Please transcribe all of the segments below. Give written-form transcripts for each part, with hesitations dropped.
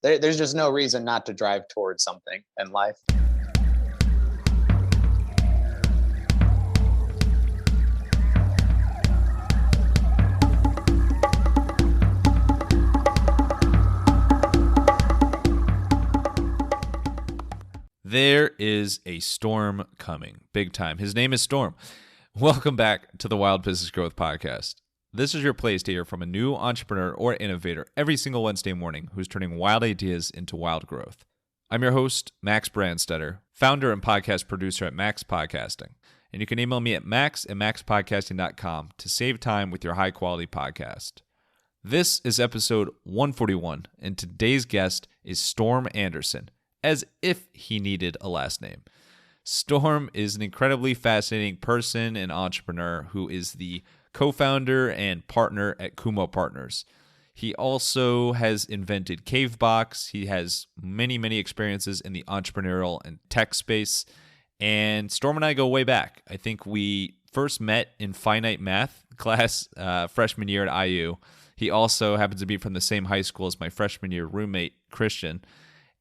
there's just no reason not to drive towards something in life. There is a storm coming, big time. His name is Storm. Welcome back to the Wild Business Growth Podcast. This is your place to hear from a new entrepreneur or innovator every single Wednesday morning who's turning wild ideas into wild growth. I'm your host, Max Branstetter, founder and podcast producer at MaxPodcasting. And you can email me at max@maxpodcasting.com to save time with your high-quality podcast. This is episode 141, and today's guest is Storm Anderson, as if he needed a last name. Storm is an incredibly fascinating person and entrepreneur who is the co-founder and partner at Kumo Partners. He also has invented Cavebox. He has many, many experiences in the entrepreneurial and tech space. And Storm and I go way back. I think we first met in finite math class freshman year at IU. He also happens to be from the same high school as my freshman year roommate, Christian.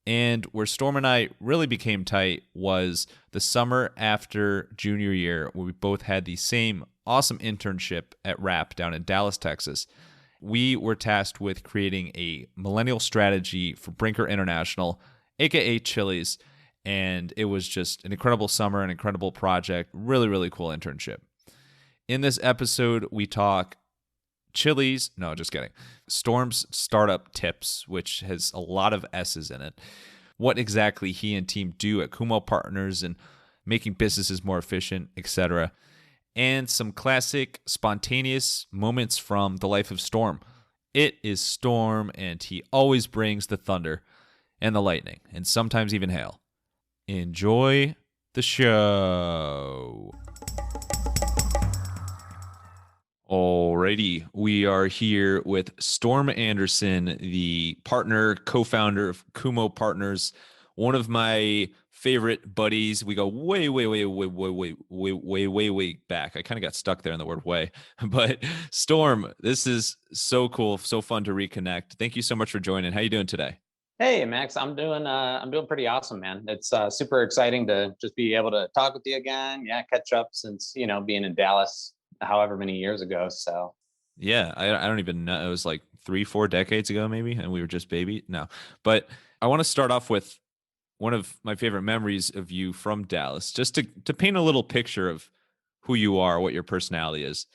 And where Storm and I really became tight was the summer after junior year, where we both had the same awesome internship at RAP down in Dallas, Texas. We were tasked with creating a millennial strategy for Brinker International, aka Chili's, and it was just an incredible summer, an incredible project, really, really cool internship. In this episode, we talk Chili's, no, just kidding. Storm's startup tips, which has a lot of S's in it. What exactly he and team do at Kumo Partners and making businesses more efficient, etc. And some classic spontaneous moments from the life of Storm. It is Storm, and he always brings the thunder and the lightning, and sometimes even hail. Enjoy the show. Alrighty, we are here with Storm Anderson, the partner, co-founder of Kumo Partners, one of my favorite buddies. We go way back. I kind of got stuck there in the word way, but Storm, this is so cool, so fun to reconnect. Thank you so much for joining. How you doing today? Hey, Max, I'm doing pretty awesome, man. It's super exciting to just be able to talk with you again. Yeah, catch up since, being in Dallas however many years ago. So yeah, I don't even know. It was like 3-4 decades ago, maybe. And we were just baby. No, but I want to start off with one of my favorite memories of you from Dallas, just to paint a little picture of who you are, what your personality is.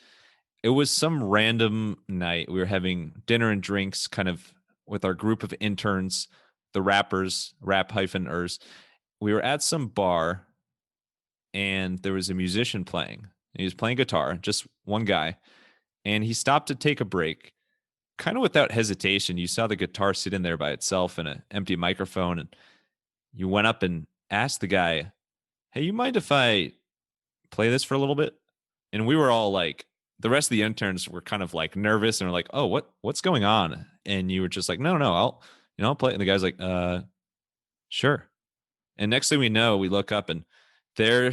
It was some random night. We were having dinner and drinks kind of with our group of interns, the rappers, rap-ers. We were at some bar and there was a musician playing. He was playing guitar, just one guy, and he stopped to take a break. Kind of without hesitation, you saw the guitar sitting there by itself and an empty microphone, and you went up and asked the guy, "Hey, you mind if I play this for a little bit?" And we were all like, the rest of the interns were kind of like nervous and were like, "Oh, what's going on?" And you were just like, "No, I'll play it." And the guy's like, "Sure." And next thing we know, we look up and there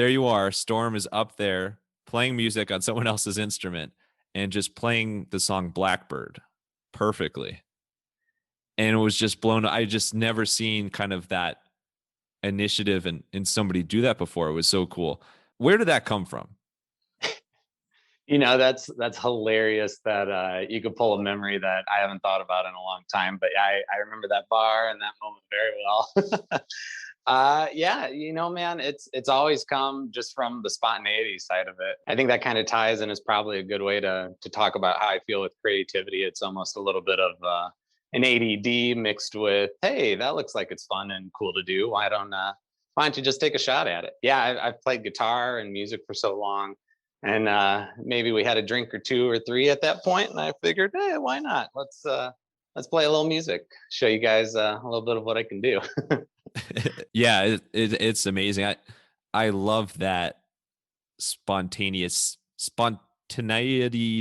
you are. Storm is up there playing music on someone else's instrument and just playing the song Blackbird perfectly. And it was just blown. I just never seen kind of that initiative and somebody do that before. It was so cool. Where did that come from? That's hilarious that you could pull a memory that I haven't thought about in a long time. But I remember that bar and that moment very well. Yeah, man, it's always come just from the spontaneity side of it. I think that kind of ties and is probably a good way to talk about how I feel with creativity. It's almost a little bit of an ADD mixed with, hey, that looks like it's fun and cool to do. Why don't you just take a shot at it? Yeah, I've played guitar and music for so long, and maybe we had a drink or 2 or 3 at that point, and I figured, hey, why not? Let's play a little music, show you guys a little bit of what I can do. Yeah, it's amazing. I love that spontaneity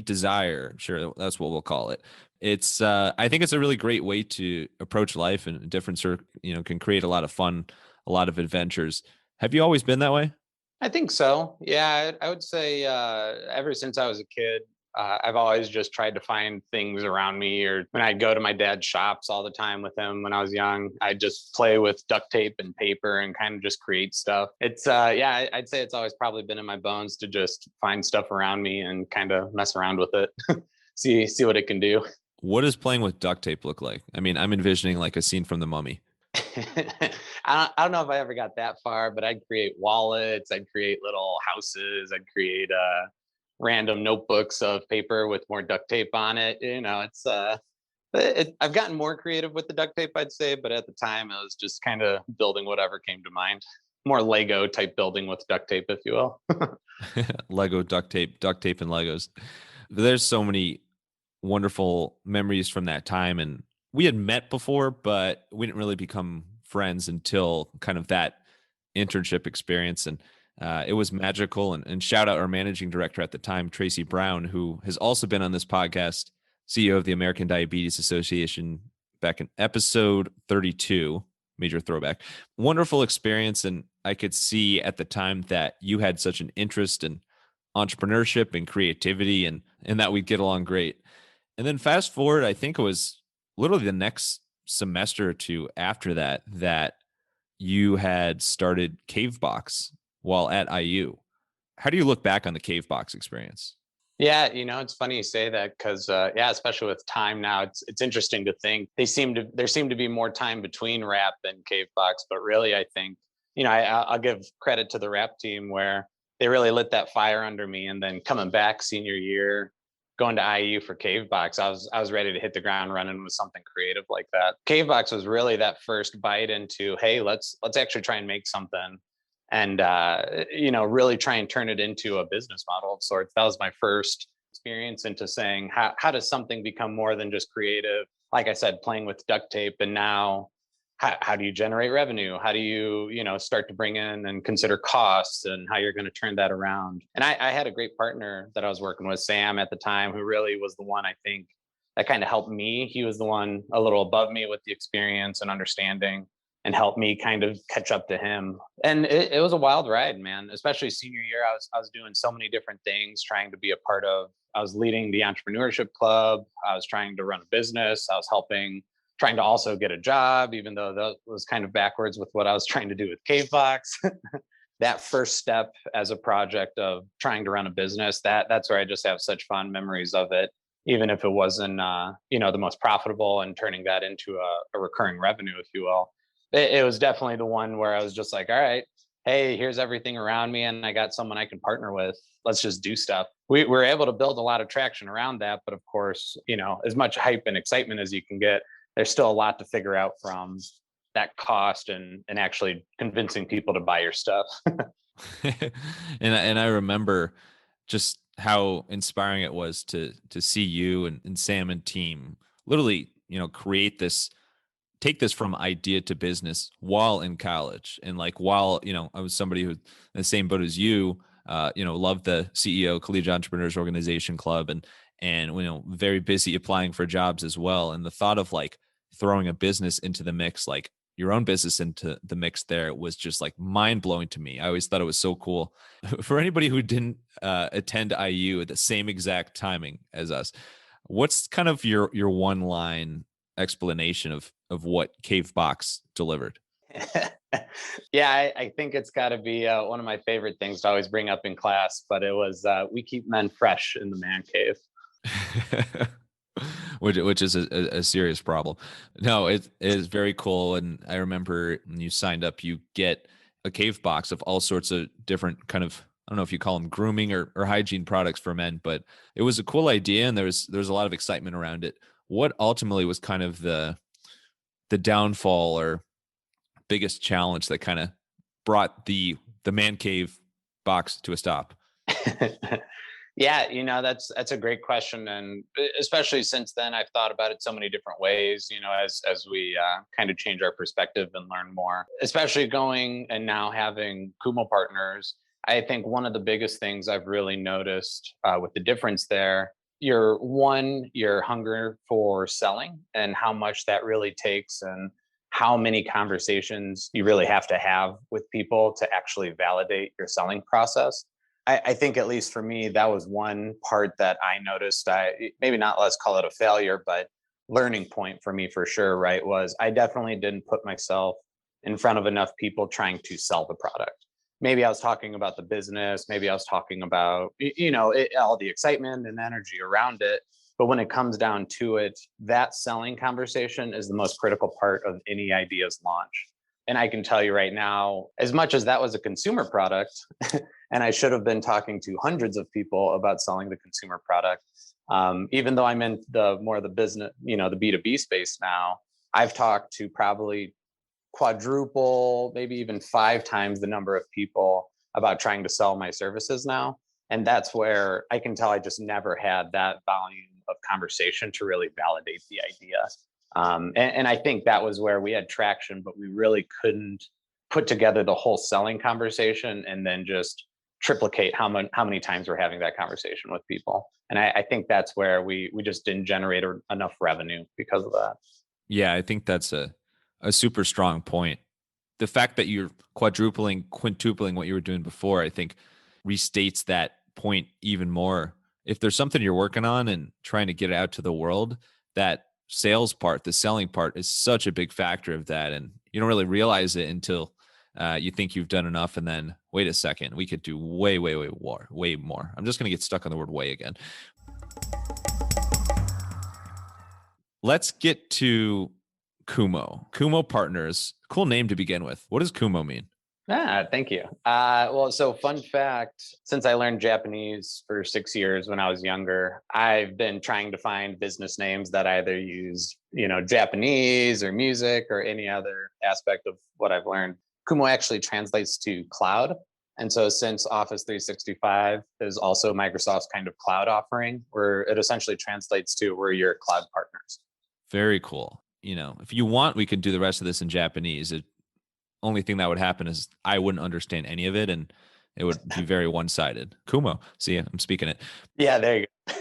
desire. Sure, that's what we'll call it. It's I think it's a really great way to approach life, and different can create a lot of fun, a lot of adventures. Have you always been that way? I think so. Yeah, I would say ever since I was a kid, I've always just tried to find things around me, or when I'd go to my dad's shops all the time with him when I was young, I'd just play with duct tape and paper and kind of just create stuff. It's I'd say it's always probably been in my bones to just find stuff around me and kind of mess around with it, see what it can do. What does playing with duct tape look like? I mean, I'm envisioning like a scene from The Mummy. I don't know if I ever got that far, but I'd create wallets, I'd create little houses, I'd create random notebooks of paper with more duct tape on it. I've gotten more creative with the duct tape, I'd say, but at the time I was just kind of building whatever came to mind. More Lego type building with duct tape, if you will. Lego duct tape and Legos. There's so many wonderful memories from that time. And we had met before, but we didn't really become friends until kind of that internship experience. And it was magical. And shout out our managing director at the time, Tracy Brown, who has also been on this podcast, CEO of the American Diabetes Association, back in episode 32, major throwback. Wonderful experience. And I could see at the time that you had such an interest in entrepreneurship and creativity, and that we'd get along great. And then fast forward, I think it was literally the next semester or two after that, that you had started Cavebox while at IU. How do you look back on the Cavebox experience? Yeah, it's funny you say that because especially with time now, it's interesting to think there seemed to be more time between rap and Cavebox, but really I think I'll give credit to the rap team where they really lit that fire under me, and then coming back senior year, going to IU for Cavebox, I was ready to hit the ground running with something creative like that. Cavebox was really that first bite into, hey, let's actually try and make something, and really try and turn it into a business model of sorts. That was my first experience into saying, how does something become more than just creative? Like I said, playing with duct tape, and now how do you generate revenue? How do you, start to bring in and consider costs and how you're going to turn that around? And I had a great partner that I was working with, Sam, at the time, who really was the one, I think, that kind of helped me. He was the one a little above me with the experience and understanding, and helped me kind of catch up to him. And it was a wild ride, man. Especially senior year, I was doing so many different things, trying to be a part of. I was leading the Entrepreneurship Club. I was trying to run a business. I was trying to also get a job, even though that was kind of backwards with what I was trying to do with Cavebox. That first step as a project of trying to run a business, that's where I just have such fond memories of it, even if it wasn't, the most profitable, and turning that into a recurring revenue, if you will. It was definitely the one where I was just like, all right, hey, here's everything around me, and I got someone I can partner with. Let's just do stuff. We were able to build a lot of traction around that. But of course, as much hype and excitement as you can get, there's still a lot to figure out from that cost and actually convincing people to buy your stuff. And I remember just how inspiring it was to see you and Sam and team literally, take this from idea to business while in college. And like, while, I was somebody who in the same boat as you, loved the CEO Collegiate Entrepreneurs Organization Club, and very busy applying for jobs as well. And the thought of like throwing a business into the mix, like your own business into the mix there, was just like mind blowing to me. I always thought it was so cool. For anybody who didn't attend IU at the same exact timing as us, what's kind of your one line explanation of what Cavebox delivered? Yeah, I think it's got to be one of my favorite things to always bring up in class, but it was we keep men fresh in the man cave. which is a serious problem. No, it is very cool. And I remember when you signed up, you get a Cavebox of all sorts of different kind of, I don't know if you call them grooming or hygiene products for men, but it was a cool idea, and there was a lot of excitement around it. What ultimately was kind of the downfall or biggest challenge that kind of brought the man cave box to a stop? Yeah, that's a great question, and especially since then, I've thought about it so many different ways. As we kind of change our perspective and learn more, especially going and now having Kumo partners. I think one of the biggest things I've really noticed with the difference there, your hunger for selling, and how much that really takes, and how many conversations you really have to have with people to actually validate your selling process. I think at least for me, that was one part that I noticed. Maybe not, let's call it a failure, but learning point for me for sure, right? Was I definitely didn't put myself in front of enough people trying to sell the product. Maybe I was talking about the business, maybe I was talking about, all the excitement and energy around it. But when it comes down to it, that selling conversation is the most critical part of any idea's launch. And I can tell you right now, as much as that was a consumer product, and I should have been talking to hundreds of people about selling the consumer product, even though I'm in the more of the business, the B2B space now, I've talked to probably quadruple, maybe even 5 times the number of people about trying to sell my services now. And that's where I can tell I just never had that volume of conversation to really validate the idea. And I think that was where we had traction, but we really couldn't put together the whole selling conversation and then just triplicate how many times we're having that conversation with people. And I think that's where we just didn't generate enough revenue because of that. Yeah, I think that's a super strong point. The fact that you're quadrupling, quintupling what you were doing before, I think restates that point even more. If there's something you're working on and trying to get it out to the world, that sales part, the selling part is such a big factor of that. And you don't really realize it until you think you've done enough. And then, wait a second, we could do way, way, way more. I'm just going to get stuck on the word way again. Let's get to Kumo. Kumo Partners. Cool name to begin with. What does Kumo mean? Thank you. Well, so fun fact, since I learned Japanese for 6 years when I was younger, I've been trying to find business names that either use, Japanese or music or any other aspect of what I've learned. Kumo actually translates to cloud. And so since Office 365 is also Microsoft's kind of cloud offering, where it essentially translates to we're your cloud partners. Very cool. If you want, we could do the rest of this in Japanese. Only thing that would happen is I wouldn't understand any of it, and it would be very one-sided. Kumo. See, I'm speaking it. Yeah, there you go.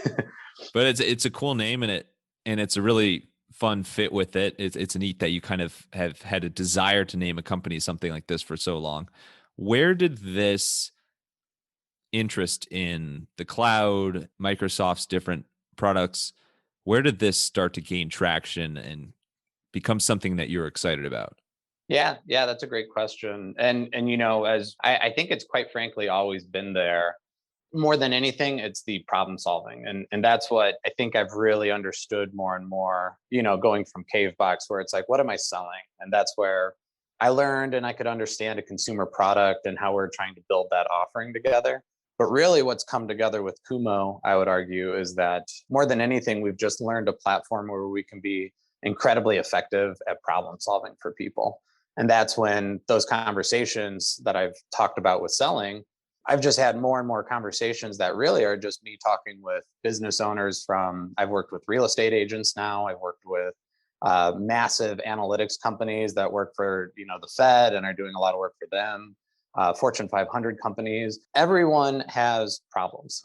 But it's a cool name, and it's a really fun fit with it. It's neat that you kind of have had a desire to name a company something like this for so long. Where did this interest in the cloud, Microsoft's different products, where did this start to gain traction and become something that you're excited about? Yeah, that's a great question. And as I think it's quite frankly always been there. More than anything, it's the problem solving. And that's what I think I've really understood more and more, going from cave box where it's like, what am I selling? And that's where I learned and I could understand a consumer product and how we're trying to build that offering together. But really what's come together with Kumo, I would argue, is that more than anything, we've just learned a platform where we can be incredibly effective at problem solving for people. And that's when those conversations that I've talked about with selling, I've just had more and more conversations that really are just me talking with business owners I've worked with real estate agents now. I've worked with massive analytics companies that work for, the Fed and are doing a lot of work for them. Fortune 500 companies. Everyone has problems,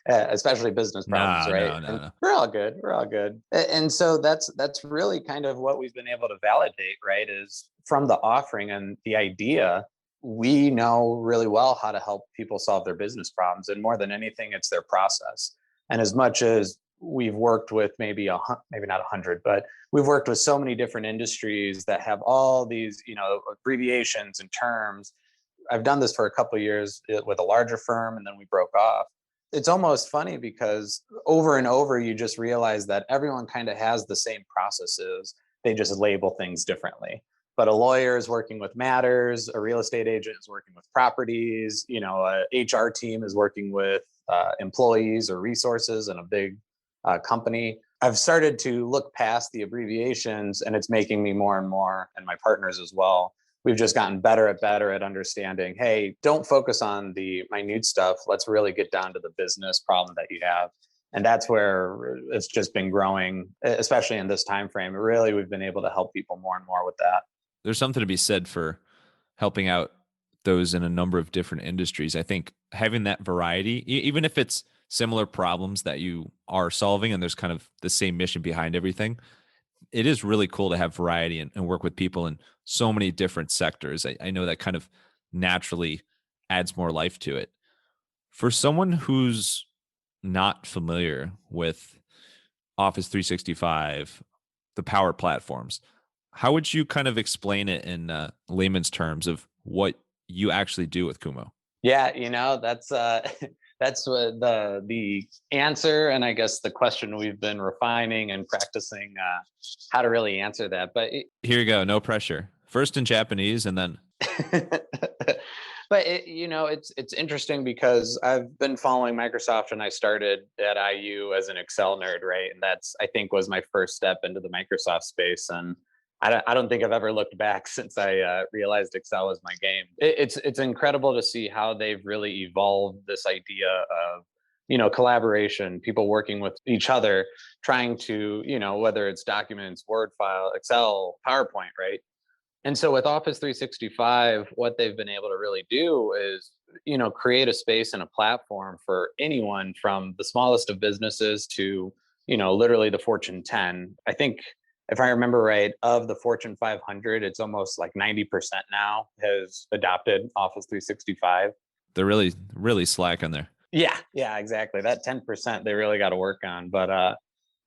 especially business problems, right? No. We're all good. We're all good. And so that's really kind of what we've been able to validate, right? Is from the offering and the idea, we know really well how to help people solve their business problems. And more than anything, it's their process. And as much as we've worked with maybe not 100, but we've worked with so many different industries that have all these, abbreviations and terms. I've done this for a couple of years with a larger firm, and then we broke off. It's almost funny because over and over, you just realize that everyone kind of has the same processes. They just label things differently. But a lawyer is working with matters, a real estate agent is working with properties, a HR team is working with employees or resources in a big company. I've started to look past the abbreviations, and it's making me more and more, and my partners as well. We've just gotten better at understanding, hey, don't focus on the minute stuff. Let's really get down to the business problem that you have. And that's where it's just been growing, especially in this time frame. Really, we've been able to help people more and more with that. There's something to be said for helping out those in a number of different industries. I think having that variety, even if it's similar problems that you are solving and there's kind of the same mission behind everything, it is really cool to have variety and work with people in so many different sectors. I know that kind of naturally adds more life to it. For someone who's not familiar with Office 365, the Power Platforms, how would you kind of explain it in layman's terms of what you actually do with Kumo? Yeah, that's that's what the answer, and I guess the question we've been refining and practicing how to really answer that. But Here you go. No pressure. First in Japanese and then. but it's interesting because I've been following Microsoft, and I started at IU as an Excel nerd, right? And that's, I think, was my first step into the Microsoft space. And I don't think I've ever looked back since I realized Excel was my game. It's incredible to see how they've really evolved this idea of collaboration, people working with each other, trying to whether it's documents, Word file, Excel, PowerPoint, right? And so with Office 365, what they've been able to really do is, create a space and a platform for anyone from the smallest of businesses to, literally the Fortune 10. I think if I remember right, of the Fortune 500, it's almost like 90% now has adopted Office 365. They're really, really slacking there. Yeah, exactly. That 10% they really got to work on. But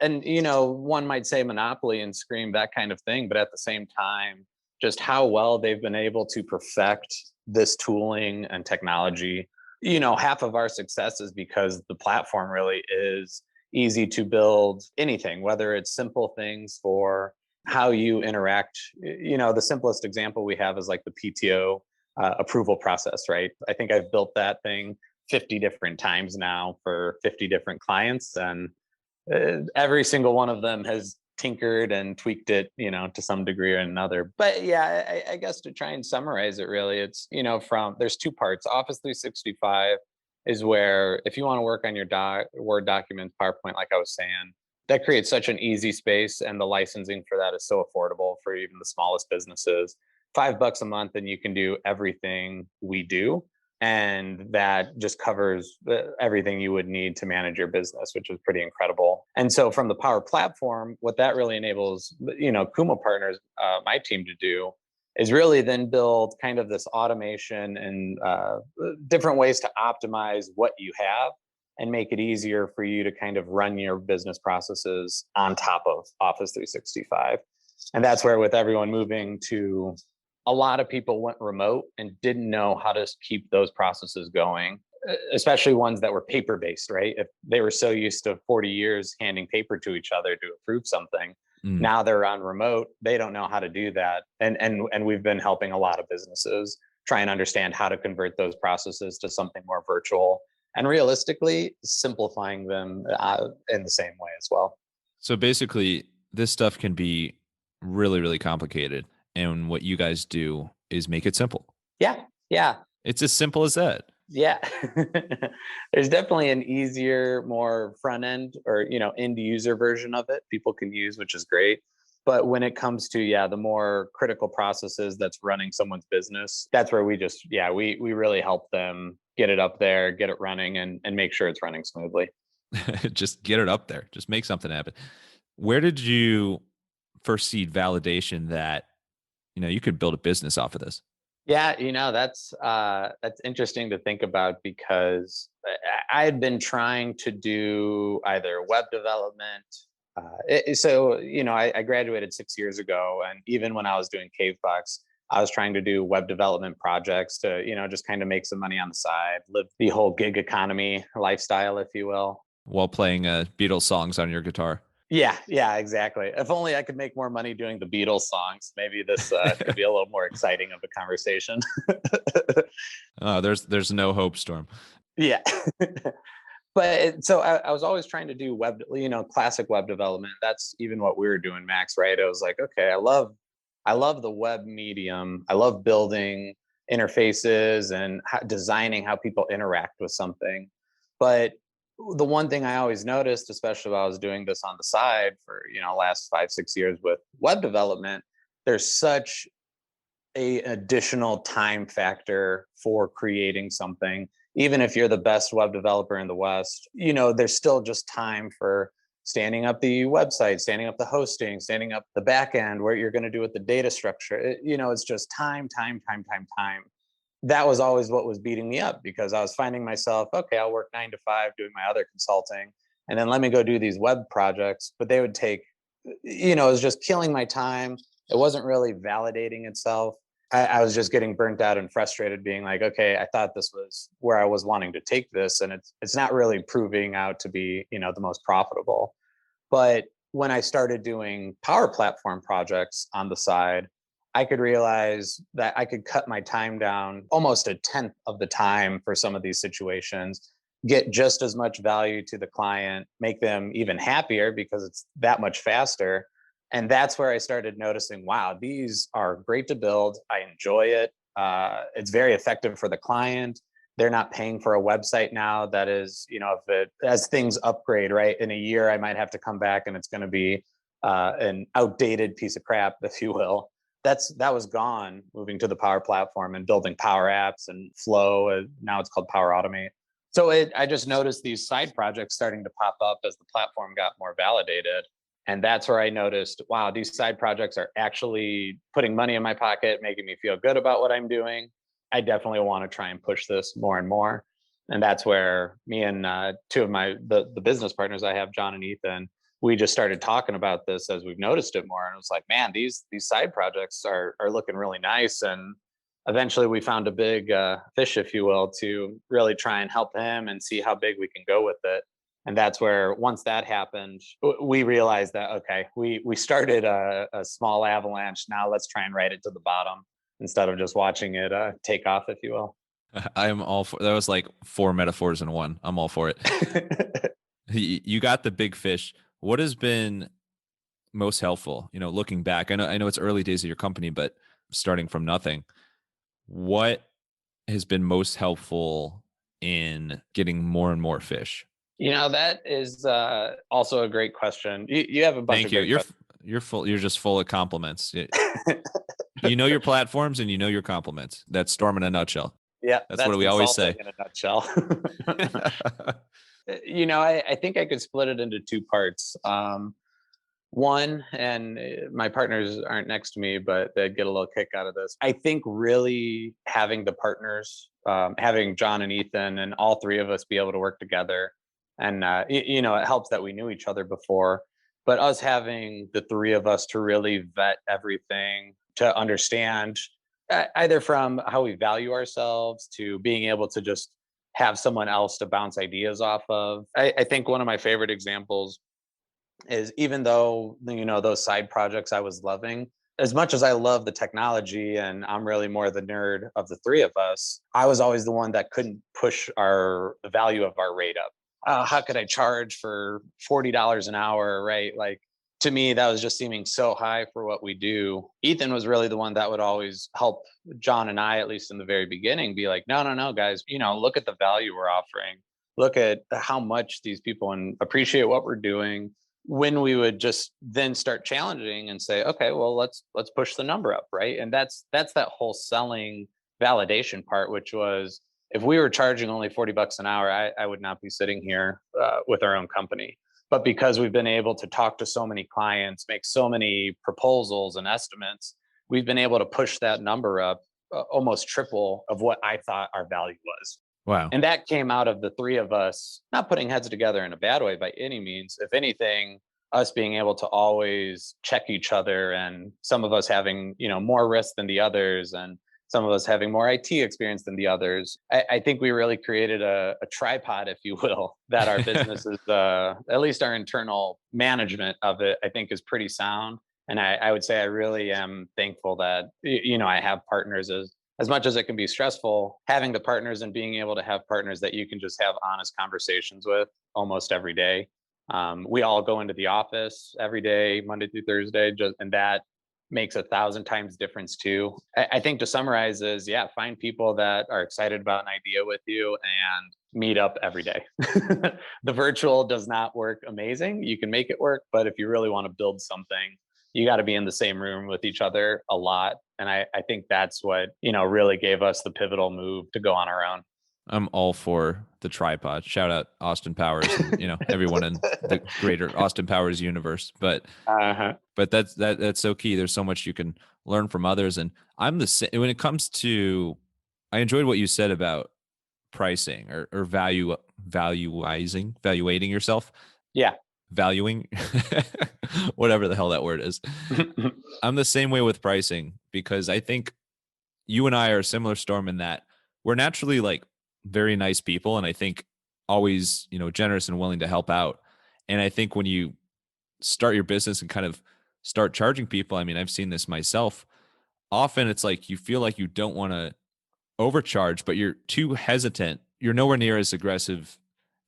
and one might say monopoly and scream that kind of thing, but at the same time, just how well they've been able to perfect this tooling and technology. Half of our success is because the platform really is easy to build anything, whether it's simple things for how you interact. The simplest example we have is like the PTO approval process, right? I think I've built that thing 50 different times now for 50 different clients, and every single one of them has tinkered and tweaked it, to some degree or another. But yeah, I guess to try and summarize it, really, it's, there's two parts. Office 365 is where if you want to work on your Word documents, PowerPoint, like I was saying, that creates such an easy space, and the licensing for that is so affordable for even the smallest businesses. $5 a month, and you can do everything we do. And that just covers everything you would need to manage your business, which is pretty incredible. And so from the Power Platform, what that really enables, Kumo partners, my team, to do is really then build kind of this automation and different ways to optimize what you have and make it easier for you to kind of run your business processes on top of Office 365. And that's where, with everyone moving to, a lot of people went remote and didn't know how to keep those processes going, especially ones that were paper based, right? If they were so used to 40 years handing paper to each other to approve something, now they're on remote, they don't know how to do that. And we've been helping a lot of businesses try and understand how to convert those processes to something more virtual, and realistically simplifying them in the same way as well. So basically, this stuff can be really, really complicated. And what you guys do is make it simple. Yeah. It's as simple as that. Yeah. There's definitely an easier, more front end or, end user version of it people can use, which is great. But when it comes to, the more critical processes that's running someone's business, that's where we just, we really help them get it up there, get it running, and make sure it's running smoothly. Just get it up there. Just make something happen. Where did you first see validation that, you could build a business off of this? Yeah, that's interesting to think about, because I had been trying to do either web development. I graduated 6 years ago, and even when I was doing Cavebox, I was trying to do web development projects to, just kind of make some money on the side, live the whole gig economy lifestyle, if you will. While playing Beatles songs on your guitar. Yeah, exactly. If only I could make more money doing the Beatles songs, maybe this could be a little more exciting of a conversation. Oh, there's no hope, Storm. Yeah. But so I was always trying to do web, classic web development. That's even what we were doing, Max, right? I was like, okay, I love the web medium. I love building interfaces and designing how people interact with something. But the one thing I always noticed, especially while I was doing this on the side for, last 5-6 years with web development, there's such a additional time factor for creating something. Even if you're the best web developer in the West, there's still just time for standing up the website, standing up the hosting, standing up the back end, what you're going to do with the data structure. It's just time that was always what was beating me up, because I was finding myself, okay, I'll work 9 to 5 doing my other consulting, and then let me go do these web projects. But they would take, it was just killing my time. It wasn't really validating itself. I was just getting burnt out and frustrated, being like, okay, I thought this was where I was wanting to take this, and it's not really proving out to be, the most profitable. But when I started doing power platform projects on the side, I could realize that I could cut my time down almost a tenth of the time for some of these situations, get just as much value to the client, make them even happier because it's that much faster. And that's where I started noticing, wow, these are great to build. I enjoy it. It's very effective for the client. They're not paying for a website now that is, as things upgrade, right? In a year, I might have to come back and it's going to be an outdated piece of crap, if you will. That was gone, moving to the Power Platform and building Power Apps and Flow. Now it's called Power Automate. So I just noticed these side projects starting to pop up as the platform got more validated. And that's where I noticed, wow, these side projects are actually putting money in my pocket, making me feel good about what I'm doing. I definitely want to try and push this more and more. And that's where me and two of the business partners I have, John and Ethan, we just started talking about this as we've noticed it more. And it was like, man, these side projects are looking really nice. And eventually we found a big fish, if you will, to really try and help him and see how big we can go with it. And that's where, once that happened, we realized that, okay, we started a small avalanche. Now let's try and ride it to the bottom instead of just watching it take off, if you will. I am all for that. Was like 4 metaphors in one. I'm all for it. You got the big fish. What has been most helpful, looking back? I know it's early days of your company, but starting from nothing, what has been most helpful in getting more and more fish? That is also a great question. You have a bunch Thank of you. great questions. You're just full of compliments. You know your platforms and you know your compliments. That's Storm in a nutshell. Yeah, that's what we always say. In a nutshell. I think I could split it into two parts. One, and my partners aren't next to me, but they'd get a little kick out of this. I think really having the partners, having John and Ethan and all three of us be able to work together. And, it helps that we knew each other before, but us having the three of us to really vet everything, to understand either from how we value ourselves to being able to just have someone else to bounce ideas off of. I think one of my favorite examples is, even though, those side projects I was loving, as much as I love the technology and I'm really more the nerd of the three of us, I was always the one that couldn't push the value of our rate up. How could I charge for $40 an hour, right? Like, to me, that was just seeming so high for what we do. Ethan was really the one that would always help John and I, at least in the very beginning, be like, no, guys, look at the value we're offering. Look at how much these people appreciate what we're doing. When we would just then start challenging and say, okay, well, let's push the number up, right? And that's that whole selling validation part, which was, if we were charging only $40 an hour, I would not be sitting here with our own company. But because we've been able to talk to so many clients, make so many proposals and estimates, we've been able to push that number up almost triple of what I thought our value was. Wow. And that came out of the three of us not putting heads together in a bad way by any means. If anything, us being able to always check each other, and some of us having, more risk than the others, and some of us having more IT experience than the others. I think we really created a tripod, if you will, that our business is, at least our internal management of it, I think, is pretty sound. And I would say I really am thankful that, I have partners. As much as it can be stressful, having the partners and being able to have partners that you can just have honest conversations with almost every day. We all go into the office every day, Monday through Thursday, and that makes 1,000 times difference too. I think, to summarize, is, find people that are excited about an idea with you and meet up every day. The virtual does not work amazing. You can make it work, but if you really want to build something, you got to be in the same room with each other a lot. And I think that's what, really gave us the pivotal move to go on our own. I'm all for the tripod. Shout out Austin Powers, and, everyone in the greater Austin Powers universe. But that's so key. There's so much you can learn from others. And I'm when it comes to I enjoyed what you said about pricing or valuating yourself, Yeah. valuing, whatever the hell that word is. I'm the same way with pricing because I think you and I are a similar storm in that we're naturally like very nice people. And I think always, generous and willing to help out. And I think when you start your business and kind of start charging people, I mean, I've seen this myself. Often it's like you feel like you don't want to overcharge, but you're too hesitant. You're nowhere near as aggressive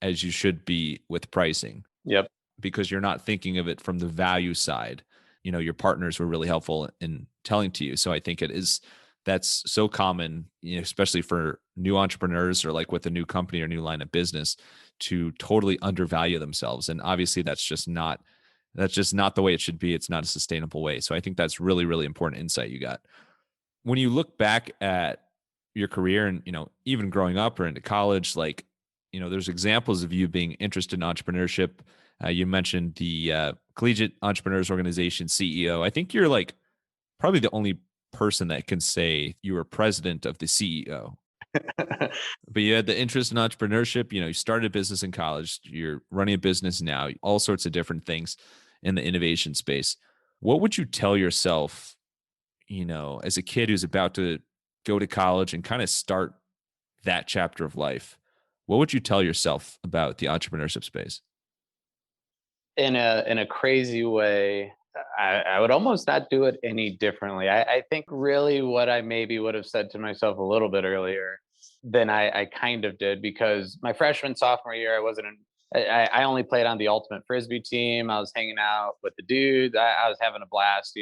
as you should be with pricing Yep. because you're not thinking of it from the value side. Your partners were really helpful in telling to you. So I think that's so common, especially for new entrepreneurs or like with a new company or new line of business to totally undervalue themselves. And obviously that's just not the way it should be. It's not a sustainable way. So I think that's really, really important insight you got. When you look back at your career and, even growing up or into college, like, there's examples of you being interested in entrepreneurship. You mentioned the Collegiate Entrepreneurs Organization CEO. I think you're like probably the only person that can say you were president of the CEO. But you had the interest in entrepreneurship. You started a business in college. You're running a business now, all sorts of different things in the innovation space. What would you tell yourself, as a kid who's about to go to college and kind of start that chapter of life? What would you tell yourself about the entrepreneurship space? In a crazy way, I would almost not do it any differently. I think really what I maybe would have said to myself a little bit earlier than I kind of did, because my freshman, sophomore year, I wasn't in, I only played on the ultimate frisbee team. I was hanging out with the dudes. I was having a blast,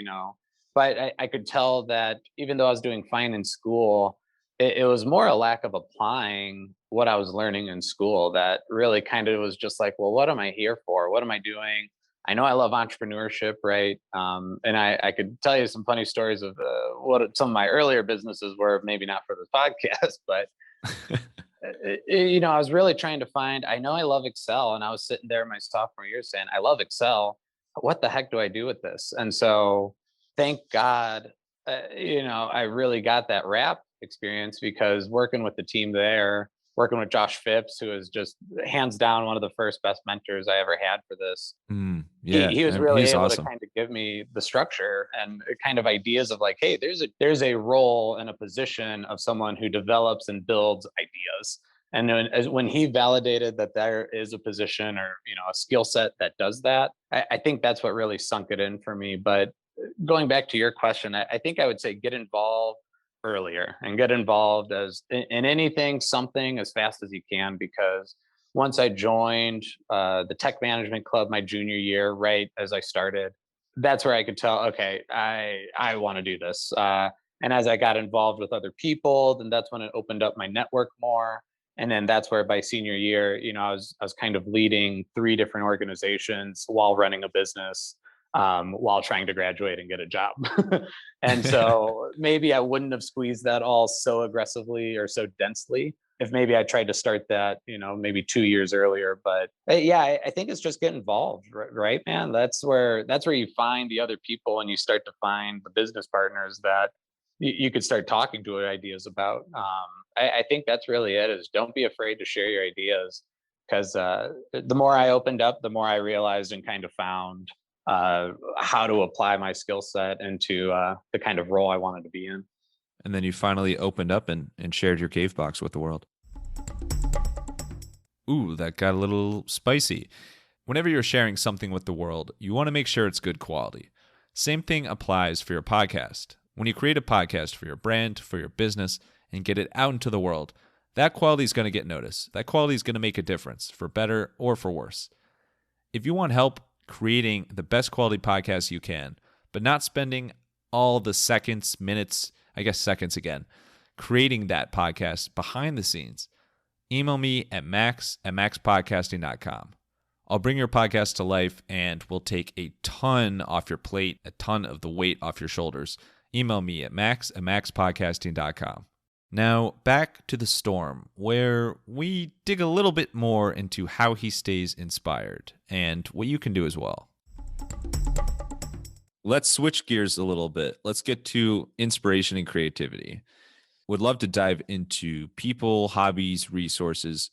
but I could tell that even though I was doing fine in school, it was more a lack of applying what I was learning in school that really kind of was just like, well, what am I here for? What am I doing? I know I love entrepreneurship, right? And I could tell you some funny stories of what some of my earlier businesses were, maybe not for this podcast, but I was really trying to find. I know I love Excel, and I was sitting there my sophomore year saying, I love Excel. What the heck do I do with this? And so, thank God, I really got that rap experience, because working with the team there, working with Josh Phipps, who is just hands down one of the first best mentors I ever had for this. Yeah, He was really he's able to awesome. kind of give me the structure and kind of ideas of like, hey, there's a role and a position of someone who develops and builds ideas. And when he validated that there is a position or a skill set that does that, I think that's what really sunk it in for me. But going back to your question, I think I would say get involved earlier and get involved as in anything, something as fast as you can, because once I joined the tech management club my junior year, right as I started, that's where I could tell, okay, I want to do this. And as I got involved with other people, then that's when it opened up my network more. And then that's where by senior year, I was kind of leading 3 different organizations while running a business, while trying to graduate and get a job. And so maybe I wouldn't have squeezed that all so aggressively or so densely if maybe I tried to start that, maybe 2 years earlier. But yeah, I think it's just get involved, right, man? That's where you find the other people, and you start to find the business partners that you could start talking to ideas about. I think that's really it. Is don't be afraid to share your ideas, because the more I opened up, the more I realized and kind of found how to apply my skill set into the kind of role I wanted to be in. And then you finally opened up and shared your cave box with the world. Ooh, that got a little spicy. Whenever you're sharing something with the world, you want to make sure it's good quality. Same thing applies for your podcast. When you create a podcast for your brand, for your business, and get it out into the world, that quality is going to get noticed. That quality is going to make a difference, for better or for worse. If you want help creating the best quality podcast you can, but not spending all the seconds, minutes, I guess seconds again, creating that podcast behind the scenes, email me at max@maxpodcasting.com. I'll bring your podcast to life and we'll take a ton off your plate, a ton of the weight off your shoulders. Email me at max@maxpodcasting.com. Now, back to the storm, where we dig a little bit more into how he stays inspired and what you can do as well. Let's switch gears a little bit. Let's get to inspiration and creativity. would love to dive into people, hobbies, resources.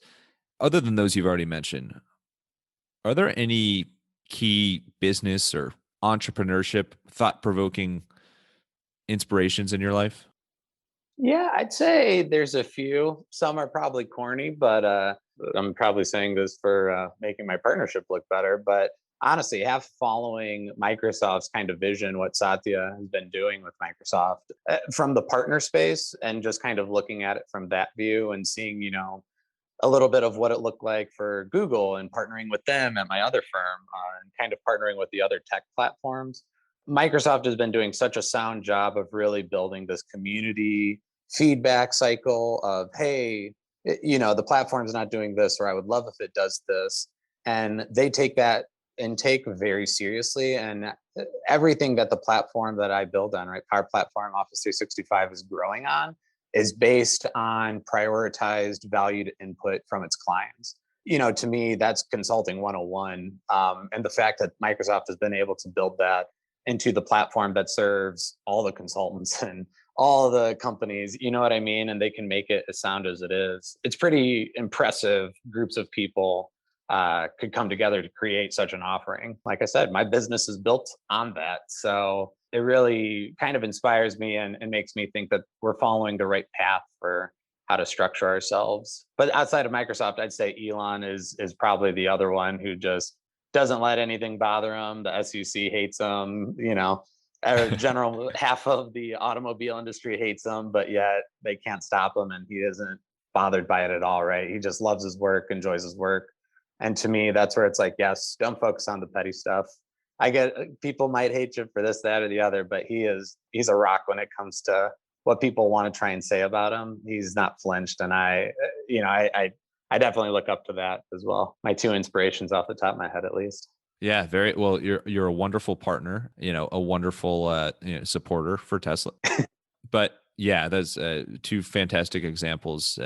Other than those you've already mentioned, are there any key business or entrepreneurship, thought-provoking inspirations in your life? Yeah, I'd say there's a few. Some are probably corny, but I'm probably saying this for making my partnership look better. But honestly, have following Microsoft's kind of vision, what Satya has been doing with Microsoft from the partner space, and just kind of looking at it from that view and seeing, a little bit of what it looked like for Google and partnering with them at my other firm and kind of partnering with the other tech platforms. Microsoft has been doing such a sound job of really building this community feedback cycle of, hey, the platform's not doing this, or I would love if it does this. And they take that intake very seriously. And everything that the platform that I build on, right, Power Platform, Office 365 is growing on is based on prioritized valued input from its clients. To me, that's consulting 101. And the fact that Microsoft has been able to build that into the platform that serves all the consultants and all the companies, you know what I mean? And they can make it as sound as it is. It's pretty impressive. Groups of people could come together to create such an offering. Like I said, my business is built on that. So it really kind of inspires me and makes me think that we're following the right path for how to structure ourselves. But outside of Microsoft, I'd say Elon is probably the other one who just doesn't let anything bother him. The SEC hates him, general half of the automobile industry hates him, but yet they can't stop him and he isn't bothered by it at all, right? He just loves his work, enjoys his work. And to me, that's where it's like, yes, don't focus on the petty stuff. I get people might hate you for this, that, or the other, but he's a rock when it comes to what people want to try and say about him. He's not flinched. And I definitely look up to that as well. My two inspirations off the top of my head, at least. Yeah, very well. You're a wonderful partner, a wonderful supporter for Tesla. But yeah, that's two fantastic examples.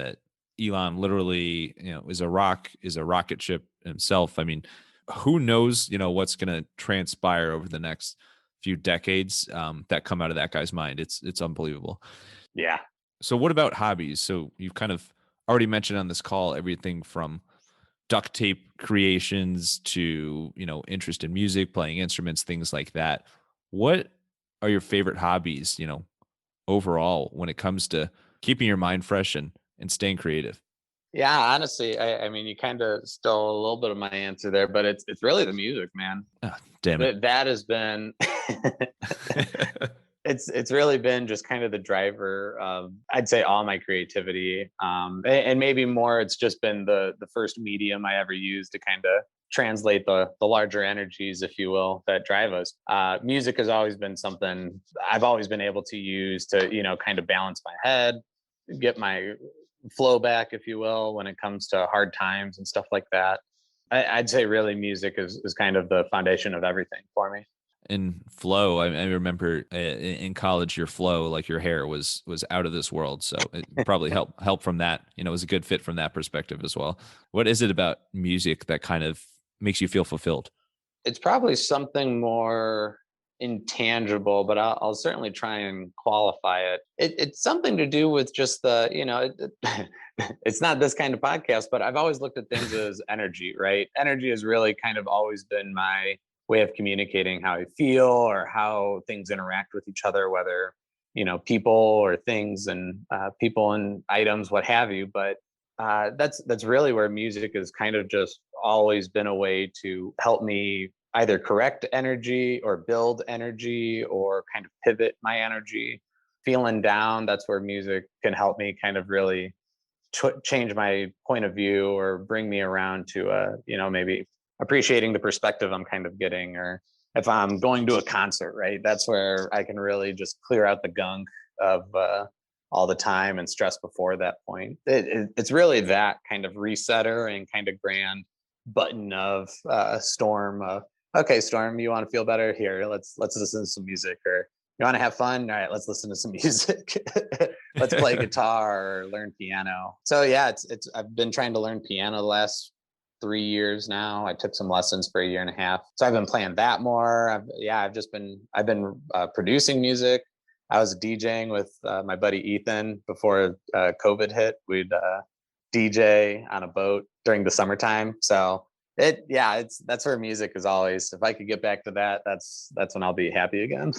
Elon literally, is a rocket ship himself. I mean, who knows, what's going to transpire over the next few decades that come out of that guy's mind. It's unbelievable. Yeah. So what about hobbies? So you've kind of already mentioned on this call everything from duct tape creations to, interest in music, playing instruments, things like that. What are your favorite hobbies, overall when it comes to keeping your mind fresh and staying creative? Yeah, honestly, I mean, you kind of stole a little bit of my answer there, but it's really the music, man. Oh, damn it. That has been it's really been just kind of the driver of, I'd say, all my creativity, and maybe more. It's just been the first medium I ever used to kind of translate the larger energies, if you will, that drive us. Music has always been something I've always been able to use to kind of balance my head, get my flow back, if you will, when it comes to hard times and stuff like that. I'd say really music is kind of the foundation of everything for me. In flow, I remember in college, your flow, like your hair was out of this world. So it probably helped from that. It was a good fit from that perspective as well. What is it about music that kind of makes you feel fulfilled? It's probably something more intangible, but I'll certainly try and qualify it. It's something to do with just it's not this kind of podcast, but I've always looked at things as energy, right? Energy has really kind of always been my way of communicating how I feel or how things interact with each other, whether, people or things and people and items, what have you. But that's really where music has kind of just always been a way to help me either correct energy or build energy or kind of pivot my energy. Feeling down, that's where music can help me kind of really change my point of view or bring me around to maybe appreciating the perspective I'm kind of getting. Or if I'm going to a concert, right, that's where I can really just clear out the gunk of all the time and stress before that point. It's really that kind of resetter and kind of grand button of Storm. Okay, Storm, you want to feel better? Here, let's listen to some music. Or you want to have fun? All right, let's listen to some music. Let's play guitar or learn piano. So yeah, it's I've been trying to learn piano the last 3 years now. I took some lessons for a year and a half. So I've been playing that more. I've been producing music. I was DJing with my buddy Ethan before COVID hit. We'd DJ on a boat during the summertime. So that's where music is always. If I could get back to that, that's when I'll be happy again.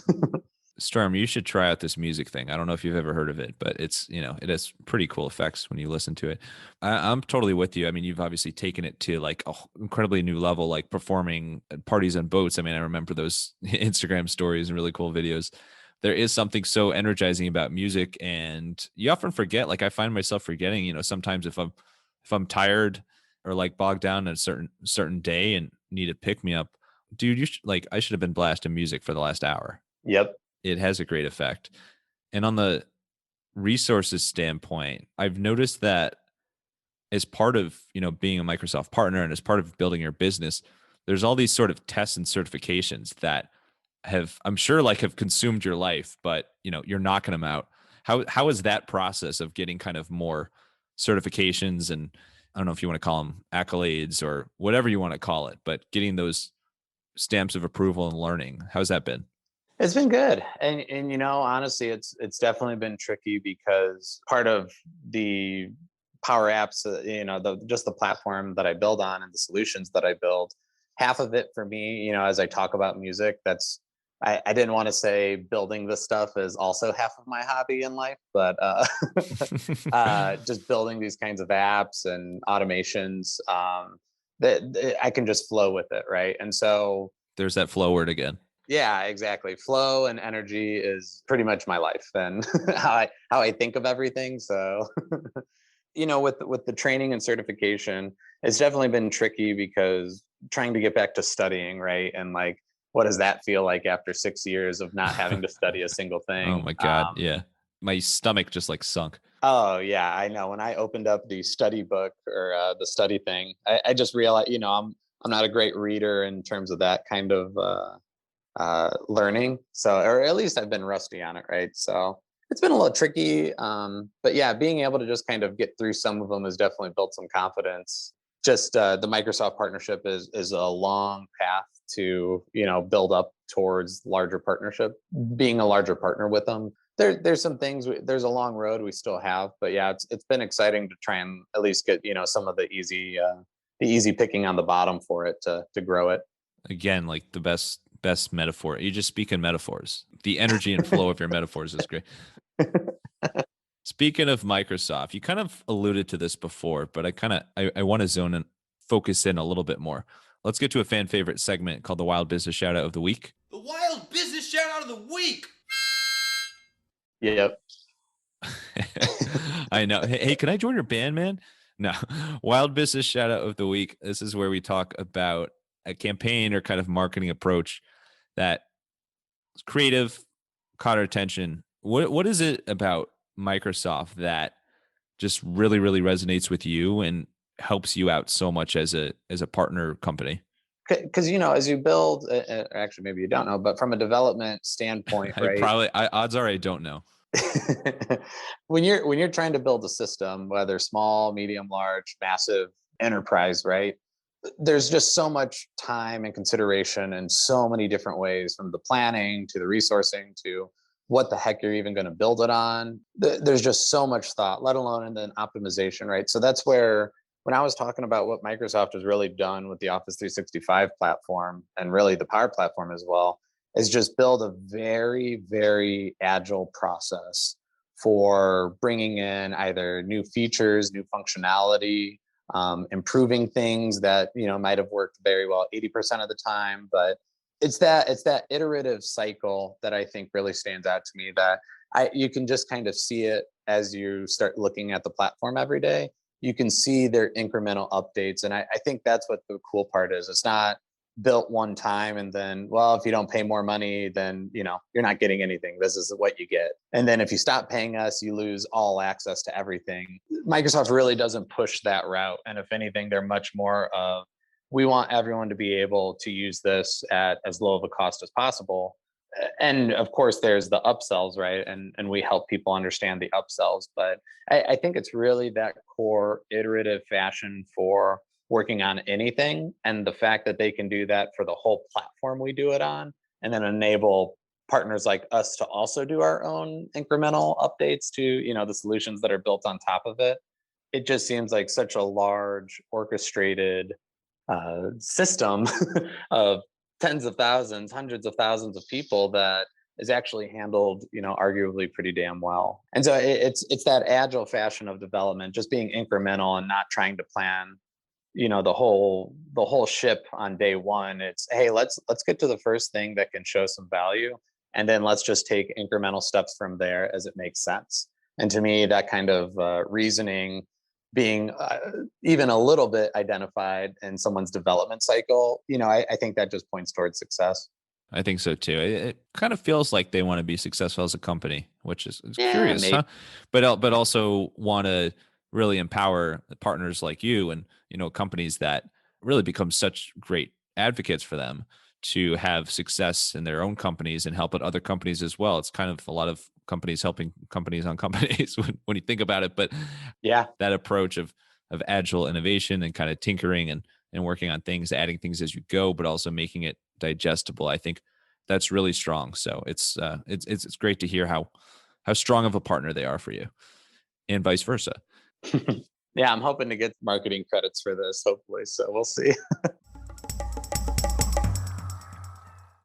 Storm, you should try out this music thing. I don't know if you've ever heard of it, but it's, it has pretty cool effects when you listen to it. I'm totally with you. I mean, you've obviously taken it to like a incredibly new level, like performing at parties on boats. I mean, I remember those Instagram stories and really cool videos. There is something so energizing about music, and you often forget, like I find myself forgetting, sometimes if I'm tired or like bogged down in a certain day and need a pick me up, dude, I should have been blasting music for the last hour. Yep. It has a great effect. And on the resources standpoint, I've noticed that as part of, being a Microsoft partner and as part of building your business, there's all these sort of tests and certifications that I'm sure have consumed your life, but you're knocking them out. How is that process of getting kind of more certifications, and I don't know if you want to call them accolades or whatever you want to call it, but getting those stamps of approval and learning, how's that been? It's been good. And honestly, it's definitely been tricky because part of the Power Apps, just the platform that I build on and the solutions that I build, half of it for me, as I talk about music, I didn't want to say building this stuff is also half of my hobby in life, but just building these kinds of apps and automations, that I can just flow with it, right? And so there's that flow word again. Yeah, exactly. Flow and energy is pretty much my life and how I think of everything. So, with the training and certification, it's definitely been tricky because trying to get back to studying, right? And like, what does that feel like after 6 years of not having to study a single thing? Oh my God. Yeah. My stomach just sunk. Oh yeah, I know. When I opened up the study book or the study thing, I just realized, I'm not a great reader in terms of that kind of learning. So, or at least I've been rusty on it, right? So it's been a little tricky. But yeah, being able to just kind of get through some of them has definitely built some confidence. Just the Microsoft partnership is a long path to, build up towards larger partnership, being a larger partner with them. There's some things, there's a long road we still have, but yeah, it's been exciting to try and at least get, some of the easy picking on the bottom for it to grow it. Again, like the best metaphor. You just speak in metaphors. The energy and flow of your metaphors is great. Speaking of Microsoft, you kind of alluded to this before, but I want to zone and focus in a little bit more. Let's get to a fan favorite segment called the Wild Business Shout Out of the Week. The Wild Business Shout Out of the Week. Yep. I know. Hey, can I join your band, man? No. Wild Business Shout Out of the Week. This is where we talk about a campaign or kind of marketing approach that is creative, caught our attention. What is it about Microsoft that just really, really resonates with you and helps you out so much as a partner company? Because as you build, actually maybe you don't know, but from a development standpoint, right? Odds are I don't know. when you're trying to build a system, whether small, medium, large, massive enterprise, right? There's just so much time and consideration in so many different ways, from the planning to the resourcing to what the heck you're even going to build it on. There's just so much thought, let alone in then optimization, right? So that's where, when I was talking about what Microsoft has really done with the Office 365 platform and really the Power Platform as well, is just build a very, very agile process for bringing in either new features, new functionality, improving things that might have worked very well 80% of the time. But it's that iterative cycle that I think really stands out to me, that you can just kind of see it as you start looking at the platform every day. You can see their incremental updates. And I think that's what the cool part is. It's not built one time and then, well, if you don't pay more money, then you're not getting anything. This is what you get. And then if you stop paying us, you lose all access to everything. Microsoft really doesn't push that route. And if anything, they're much more of, we want everyone to be able to use this at as low of a cost as possible. And of course, there's the upsells, right? And we help people understand the upsells. But I think it's really that core iterative fashion for working on anything, and the fact that they can do that for the whole platform we do it on, and then enable partners like us to also do our own incremental updates to, the solutions that are built on top of it. It just seems like such a large orchestrated system of tens of thousands, hundreds of thousands of people that is actually handled, arguably pretty damn well. And so it's that agile fashion of development, just being incremental and not trying to plan, the whole ship on day one. It's, hey, let's get to the first thing that can show some value, and then let's just take incremental steps from there as it makes sense. And to me, that kind of reasoning being even a little bit identified in someone's development cycle, I think that just points towards success. I think so too. It kind of feels like they want to be successful as a company, which is Yeah, curious, maybe. huh? But also want to really empower partners like you and companies that really become such great advocates for them to have success in their own companies and help out other companies as well. It's kind of a lot of companies helping companies on companies when you think about it. But Yeah. that approach of agile innovation and kind of tinkering and working on things, adding things as you go, but also making it digestible, I think that's really strong. So it's great to hear how strong of a partner they are for you, and vice versa. Yeah, I'm hoping to get marketing credits for this, hopefully. So we'll see.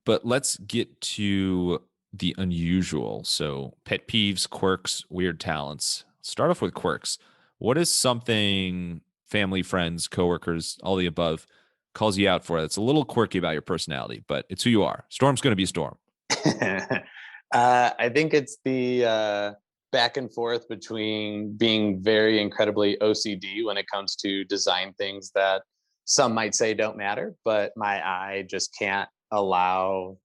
But let's get to the unusual. So pet peeves, quirks, weird talents. Start off with quirks. What is something family, friends, coworkers, all the above calls you out for that's a little quirky about your personality, but it's who you are? Storm's going to be Storm. I think it's the back and forth between being very incredibly OCD when it comes to design things that some might say don't matter, but my eye just can't allow,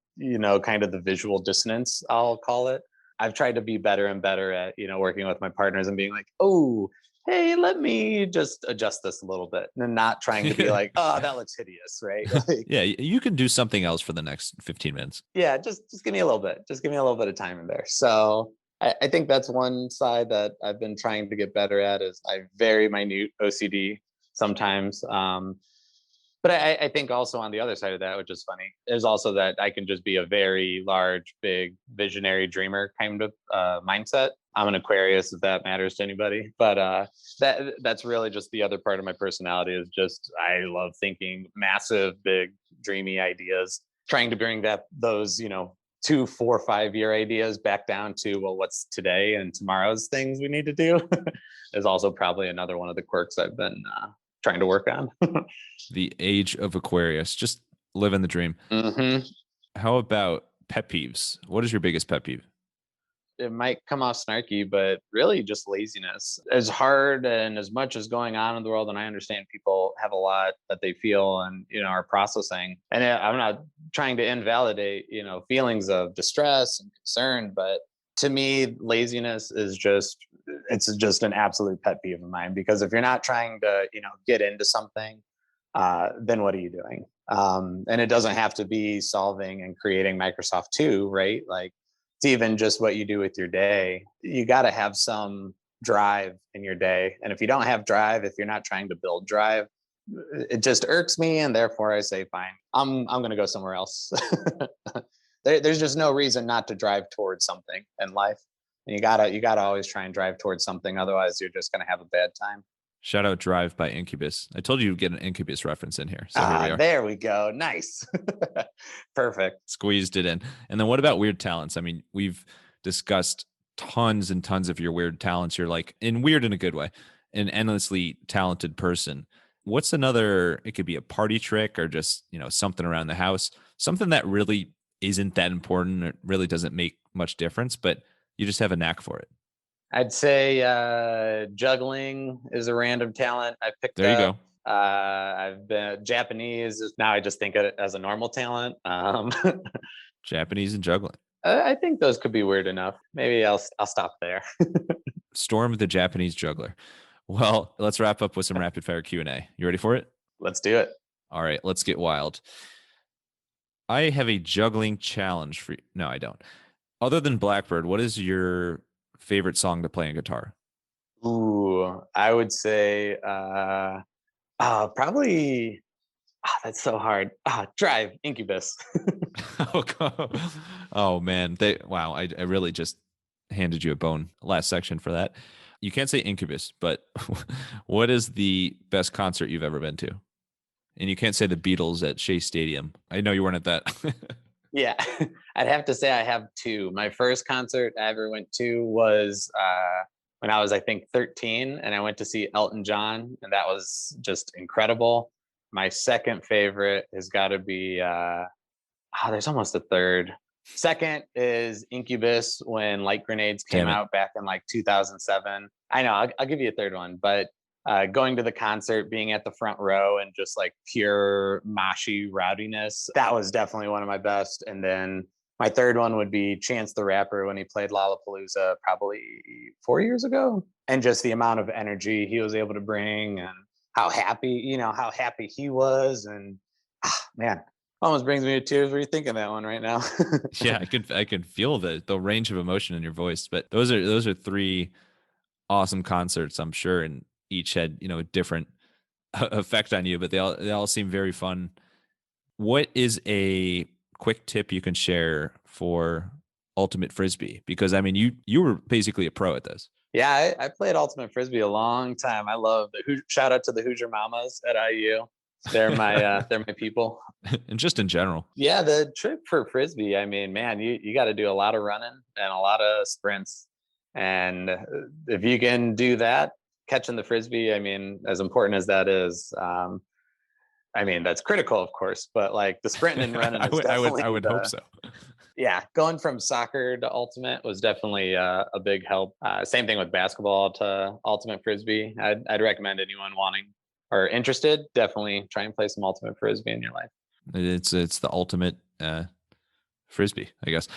kind of the visual dissonance, I'll call it. I've tried to be better and better at, working with my partners and being like, oh, hey, let me just adjust this a little bit, and not trying to be like, oh, that looks hideous, right? Like, Yeah, you can do something else for the next 15 minutes. yeah, just give me a little bit. Just give me a little bit of time in there. So I think that's one side that I've been trying to get better at, is I very minute OCD sometimes. But I think also on the other side of that, which is funny, is also that I can just be a very large, big, visionary dreamer kind of mindset. I'm an Aquarius, if that matters to anybody. But that's really just the other part of my personality, is just I love thinking massive, big, dreamy ideas, trying to bring those 2, 4, 5 year ideas back down to, well, what's today and tomorrow's things we need to do is also probably another one of the quirks I've been trying to work on. The age of Aquarius, just living the dream. Mm-hmm. How about pet peeves? What is your biggest pet peeve? It might come off snarky, but really just laziness. As hard and as much as going on in the world, and I understand people have a lot that they feel and are processing. And I'm not trying to invalidate feelings of distress and concern, but to me, laziness is just an absolute pet peeve of mine. Because if you're not trying to get into something, then what are you doing? And it doesn't have to be solving and creating Microsoft 2, right? Like, it's even just what you do with your day. You got to have some drive in your day. And if you don't have drive, if you're not trying to build drive, it just irks me. And therefore I say, fine, I'm going to go somewhere else. There's just no reason not to drive towards something in life. And you gotta always try and drive towards something. Otherwise you're just going to have a bad time. Shout out Drive by Incubus. I told you to get an Incubus reference in here. So here we are. There we go. Nice. Perfect. Squeezed it in. And then what about weird talents? I mean, we've discussed tons and tons of your weird talents. You're like, in weird in a good way, an endlessly talented person. What's another, it could be a party trick or just, something around the house, something that really isn't that important. It really doesn't make much difference, but you just have a knack for it. I'd say juggling is a random talent I picked There you up. go. I've been Japanese. Now I just think of it as a normal talent. Japanese and juggling. I think those could be weird enough. Maybe I'll stop there. Storm the Japanese juggler. Well, let's wrap up with some rapid fire Q&A. You ready for it? Let's do it. All right, let's get wild. I have a juggling challenge for you. No, I don't. Other than Blackbird, what is your favorite song to play on guitar? Ooh, I would say probably That's so hard. Drive, Incubus. Oh, oh man. Wow. I really just handed you a bone last section for that. You can't say Incubus, but what is the best concert you've ever been to? And you can't say the Beatles at Shea Stadium. I know you weren't at that. Yeah, I'd have to say I have two. My first concert I ever went to was when I was, I think, 13, and I went to see Elton John, and that was just incredible. My second favorite has got to be, there's almost a third. Second is Incubus when Light Grenades came Damn it. out back in like 2007. I know, I'll give you a third one, but going to the concert, being at the front row and just like pure moshy rowdiness, that was definitely one of my best. And then my third one would be Chance the Rapper when he played Lollapalooza probably 4 years ago. And just the amount of energy he was able to bring and how happy he was. And man, almost brings me to tears rethinking that one right now. Yeah, I can feel the range of emotion in your voice. But those are three awesome concerts, I'm sure, and each had, a different effect on you, but they all seem very fun. What is a quick tip you can share for ultimate frisbee? Because I mean, you were basically a pro at this. Yeah, I played ultimate frisbee a long time. I love shout out to the Hoosier Mamas at IU. They're my people. And just in general. Yeah, the trick for frisbee, I mean, man, you got to do a lot of running and a lot of sprints. And if you can do that, catching the frisbee, I mean, as important as that is, I mean, that's critical, of course, but like the sprinting and running is definitely I would hope so. Yeah, going from soccer to ultimate was definitely a big help. Same thing with basketball to ultimate frisbee. I'd recommend anyone wanting or interested, definitely try and play some ultimate frisbee in your life. It's the ultimate frisbee, I guess.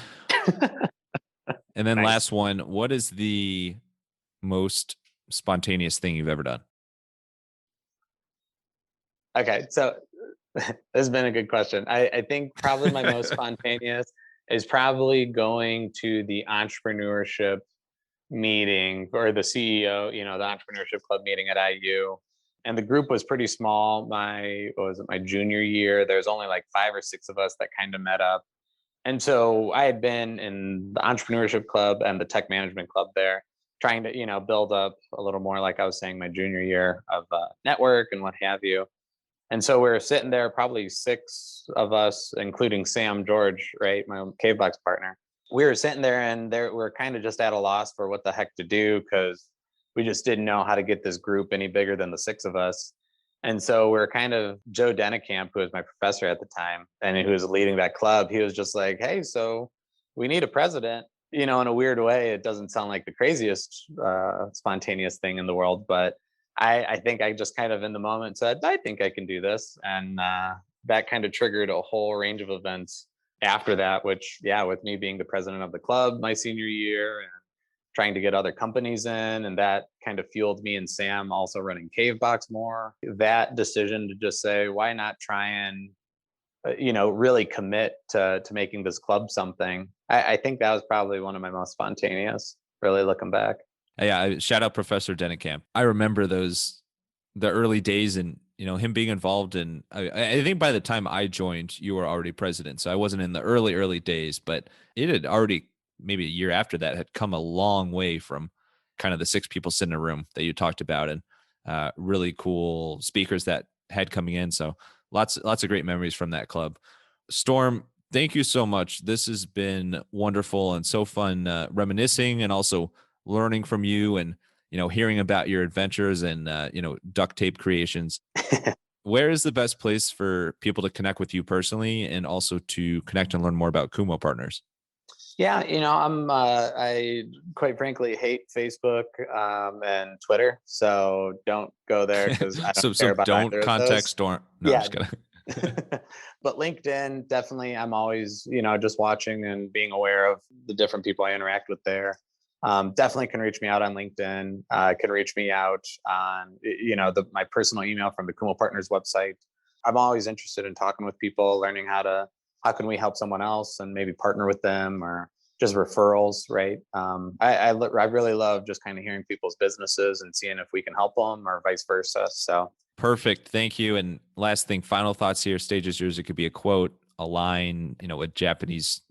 And then Nice. last one, what is the most spontaneous thing you've ever done? Okay, so this has been a good question. I think probably my most spontaneous is probably going to the entrepreneurship meeting or the CEO, the entrepreneurship club meeting at IU. And the group was pretty small. My junior year? There's only like 5 or 6 of us that kind of met up. And so I had been in the entrepreneurship club and the tech management club there, trying to, build up a little more, like I was saying, my junior year of network and what have you. And so we were sitting there, probably 6 of us, including Sam George, right, my cave box partner. We were sitting there and we're kind of just at a loss for what the heck to do because we just didn't know how to get this group any bigger than the 6 of us. And so we're kind of Joe Dennekamp, who was my professor at the time and who was leading that club. He was just like, hey, so we need a president. In a weird way, it doesn't sound like the craziest spontaneous thing in the world, but I think I just kind of in the moment said, I think I can do this. And that kind of triggered a whole range of events after that, which, yeah, with me being the president of the club my senior year and trying to get other companies in, and that kind of fueled me and Sam also running Cave Box more. That decision to just say, why not try and really commit to making this club something. I think that was probably one of my most spontaneous, really looking back. Yeah, shout out Professor Dennekamp. I remember the early days and him being involved in. I think by the time I joined, you were already president, so I wasn't in the early days, but it had already maybe a year after that had come a long way from kind of the 6 people sitting in a room that you talked about and really cool speakers that had coming in. So lots of great memories from that club. Storm, thank you so much. This has been wonderful and so fun reminiscing and also learning from you and hearing about your adventures and duct tape creations. Where is the best place for people to connect with you personally and also to connect and learn more about Kumo Partners? Yeah, I quite frankly hate Facebook and Twitter, so don't go there because I don't care about don't either contact of those. Storm. No, Yeah. I'm just kidding. But LinkedIn, definitely, I'm always, just watching and being aware of the different people I interact with there. Definitely can reach me out on LinkedIn. Can reach me out on, my personal email from the Kumo Partners website. I'm always interested in talking with people, learning how can we help someone else and maybe partner with them or just referrals, right? I really love just kind of hearing people's businesses and seeing if we can help them or vice versa. So Perfect. Thank you. And last thing, final thoughts here. Stage is yours. It could be a quote, a line, a Japanese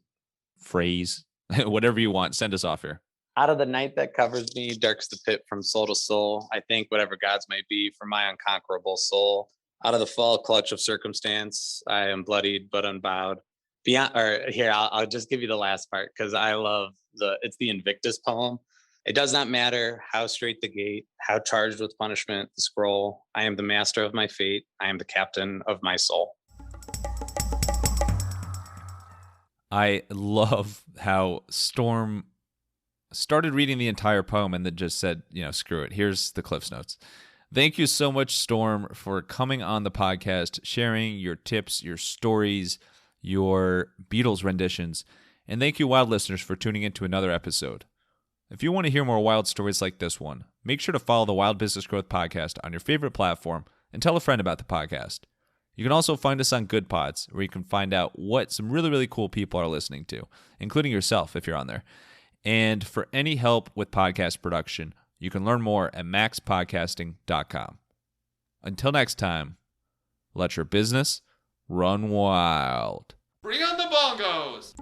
phrase, whatever you want. Send us off here. Out of the night that covers me, dark's the pit from soul to soul. I think whatever gods may be for my unconquerable soul. Out of the fall clutch of circumstance, I am bloodied but unbowed. Beyond, or here, I'll just give you the last part because I love it's the Invictus poem. It does not matter how straight the gate, how charged with punishment the scroll. I am the master of my fate. I am the captain of my soul. I love how Storm started reading the entire poem and then just said, screw it. Here's the Cliff's Notes. Thank you so much, Storm, for coming on the podcast, sharing your tips, your stories, your Beatles renditions. And thank you, wild listeners, for tuning in to another episode. If you want to hear more wild stories like this one, make sure to follow the Wild Business Growth Podcast on your favorite platform and tell a friend about the podcast. You can also find us on Good Pods, where you can find out what some really, really cool people are listening to, including yourself if you're on there. And for any help with podcast production, you can learn more at MaxPodcasting.com. Until next time, let your business run wild. Bring on the bongos!